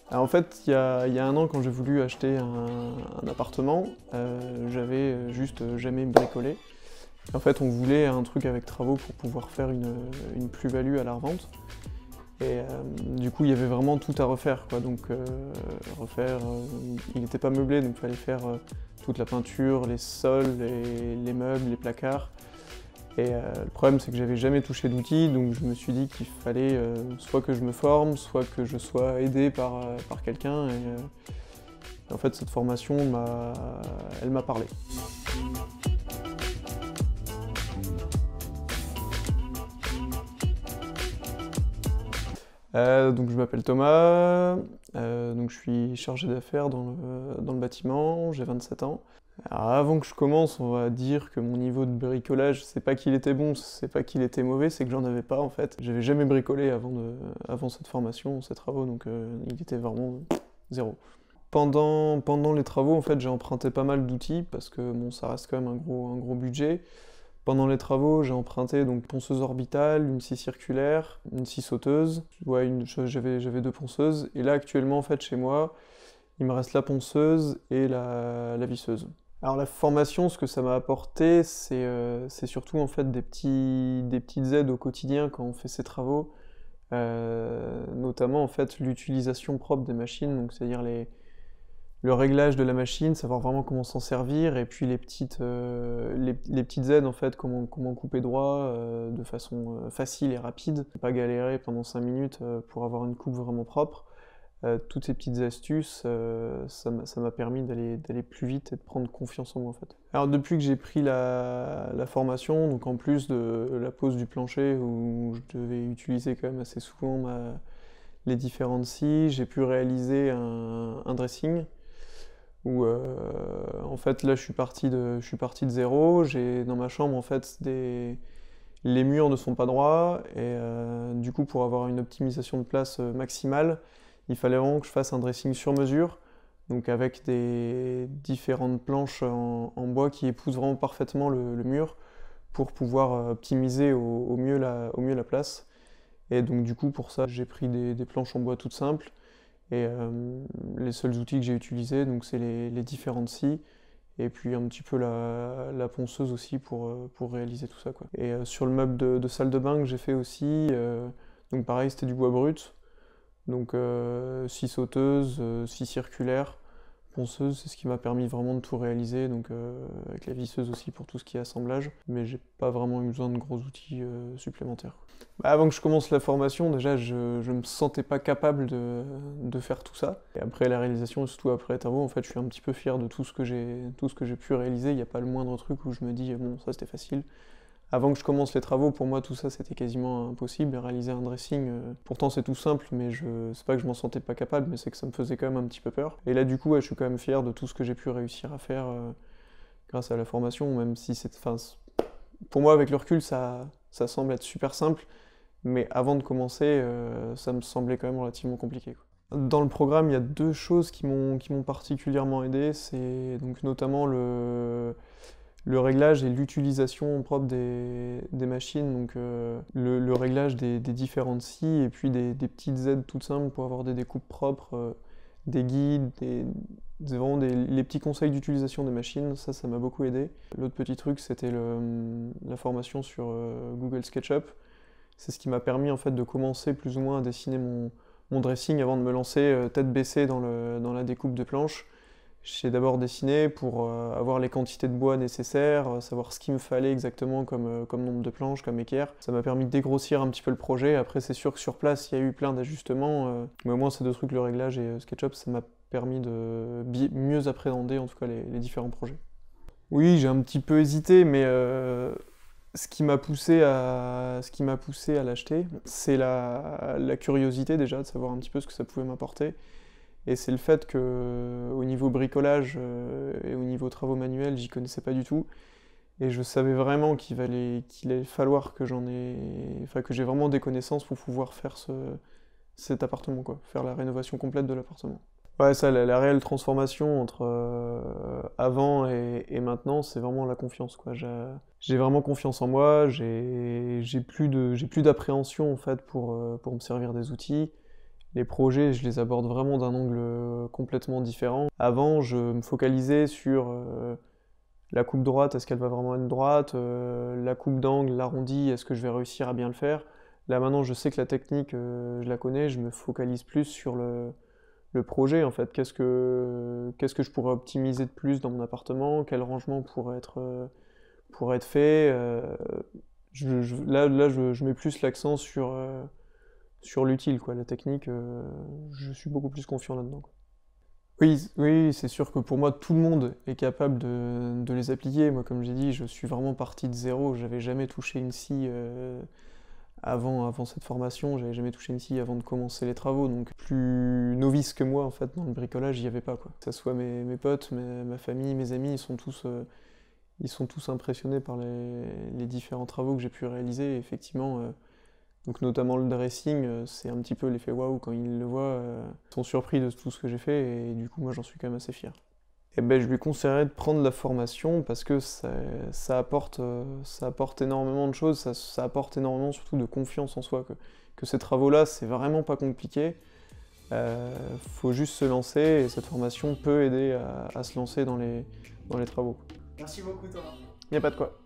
Alors en fait, il y a un an, quand j'ai voulu acheter un appartement, j'avais juste jamais bricolé. En fait, on voulait un truc avec travaux pour pouvoir faire une plus-value à la revente. Et du coup, il y avait vraiment tout à refaire, quoi. Donc, il n'était pas meublé, donc il fallait faire toute la peinture, les sols, les meubles, les placards. Et le problème, c'est que j'avais jamais touché d'outils, donc je me suis dit qu'il fallait soit que je me forme, soit que je sois aidé par quelqu'un. Et en fait, cette formation, elle m'a parlé. Donc je m'appelle Thomas, donc je suis chargé d'affaires dans le bâtiment, j'ai 27 ans. Alors avant que je commence, on va dire que mon niveau de bricolage, c'est pas qu'il était bon, c'est pas qu'il était mauvais, c'est que j'en avais pas en fait. J'avais jamais bricolé avant cette formation, ces travaux, donc il était vraiment zéro. Pendant les travaux, en fait, j'ai emprunté pas mal d'outils parce que bon, ça reste quand même un gros budget. Pendant les travaux, j'ai emprunté donc ponceuse orbitale, une scie circulaire, une scie sauteuse. Ouais, j'avais deux ponceuses. Et là, actuellement, en fait, chez moi, il me reste la ponceuse et la visseuse. Alors la formation, ce que ça m'a apporté, c'est surtout en fait des petites aides au quotidien quand on fait ces travaux. Notamment en fait l'utilisation propre des machines, donc c'est-à-dire le réglage de la machine, savoir vraiment comment s'en servir, et puis les petites aides en fait, comment couper droit de façon facile et rapide, pas galérer pendant 5 minutes pour avoir une coupe vraiment propre. Toutes ces petites astuces, ça m'a permis d'aller plus vite et de prendre confiance en moi en fait. Alors depuis que j'ai pris la formation, donc en plus de la pose du plancher où je devais utiliser quand même assez souvent les différentes scies, j'ai pu réaliser un dressing où en fait là je suis parti de zéro. J'ai dans ma chambre en fait les murs ne sont pas droits et du coup pour avoir une optimisation de place maximale, il fallait vraiment que je fasse un dressing sur mesure, donc avec des différentes planches en bois qui épousent vraiment parfaitement le mur pour pouvoir optimiser au mieux la place. Et donc du coup pour ça j'ai pris des planches en bois toutes simples et les seuls outils que j'ai utilisés donc c'est les différentes scies et puis un petit peu la ponceuse aussi pour réaliser tout ça, quoi. Et sur le meuble de salle de bain que j'ai fait aussi, donc pareil c'était du bois brut, donc scie sauteuse, scie circulaire, ponceuse, c'est ce qui m'a permis vraiment de tout réaliser, donc avec la visseuse aussi pour tout ce qui est assemblage, mais j'ai pas vraiment eu besoin de gros outils supplémentaires. Bah, avant que je commence la formation, déjà je me sentais pas capable de faire tout ça. Et après la réalisation, et surtout après les travaux, en fait je suis un petit peu fier de tout ce que j'ai pu réaliser. Il n'y a pas le moindre truc où je me dis bon ça c'était facile. Avant que je commence les travaux, pour moi tout ça c'était quasiment impossible. Réaliser un dressing, pourtant c'est tout simple, mais c'est pas que je m'en sentais pas capable, mais c'est que ça me faisait quand même un petit peu peur. Et là du coup, ouais, je suis quand même fier de tout ce que j'ai pu réussir à faire grâce à la formation, même si c'est, enfin, pour moi avec le recul ça semble être super simple, mais avant de commencer, ça me semblait quand même relativement compliqué, quoi. Dans le programme, il y a deux choses qui m'ont particulièrement aidé, c'est donc notamment le réglage et l'utilisation propre des machines, donc le réglage des différentes scies et puis des petites aides toutes simples pour avoir des découpes propres, des guides, vraiment les petits conseils d'utilisation des machines, ça m'a beaucoup aidé. L'autre petit truc, c'était la formation sur Google SketchUp. C'est ce qui m'a permis en fait de commencer plus ou moins à dessiner mon dressing avant de me lancer tête baissée dans la découpe de planches. J'ai d'abord dessiné pour avoir les quantités de bois nécessaires, savoir ce qu'il me fallait exactement comme nombre de planches, comme équerre. Ça m'a permis de dégrossir un petit peu le projet. Après, c'est sûr que sur place, il y a eu plein d'ajustements. Mais au moins, ces deux trucs, le réglage et SketchUp, ça m'a permis de mieux appréhender en tout cas les différents projets. Oui, j'ai un petit peu hésité, mais ce qui m'a poussé à l'acheter, c'est la curiosité déjà, de savoir un petit peu ce que ça pouvait m'apporter. Et c'est le fait que au niveau bricolage et au niveau travaux manuels, j'y connaissais pas du tout. Et je savais vraiment qu'il allait falloir que que j'ai vraiment des connaissances pour pouvoir faire cet appartement, quoi. Faire la rénovation complète de l'appartement. Ouais, ça, la réelle transformation entre avant et maintenant, c'est vraiment la confiance, quoi. J'ai vraiment confiance en moi, j'ai plus d'appréhension en fait pour me servir des outils. Les projets, je les aborde vraiment d'un angle complètement différent. Avant, je me focalisais sur la coupe droite, est-ce qu'elle va vraiment être droite, la coupe d'angle, l'arrondi, est-ce que je vais réussir à bien le faire. Là maintenant, je sais que la technique, je la connais, je me focalise plus sur le projet en fait. Qu'est-ce que je pourrais optimiser de plus dans mon appartement, quel rangement pourrait être fait. Je mets plus l'accent sur l'utile, quoi. La technique, je suis beaucoup plus confiant là-dedans, quoi. Oui, oui, c'est sûr que pour moi, tout le monde est capable de les appliquer. Moi, comme j'ai dit, je suis vraiment parti de zéro. J'avais jamais touché une scie avant cette formation. J'avais jamais touché une scie avant de commencer les travaux. Donc, plus novice que moi, en fait, dans le bricolage, il n'y avait pas, quoi. Que ce soit mes potes, ma famille, mes amis, ils sont tous impressionnés par les différents travaux que j'ai pu réaliser. Et effectivement, donc notamment le dressing, c'est un petit peu l'effet waouh quand ils le voient. Ils sont surpris de tout ce que j'ai fait et du coup moi j'en suis quand même assez fier. Et ben, je lui conseillerais de prendre la formation parce que ça apporte énormément de choses, ça apporte énormément surtout de confiance en soi. Que ces travaux-là, c'est vraiment pas compliqué. Faut juste se lancer et cette formation peut aider à se lancer dans les travaux. Merci beaucoup Thomas. Y a pas de quoi.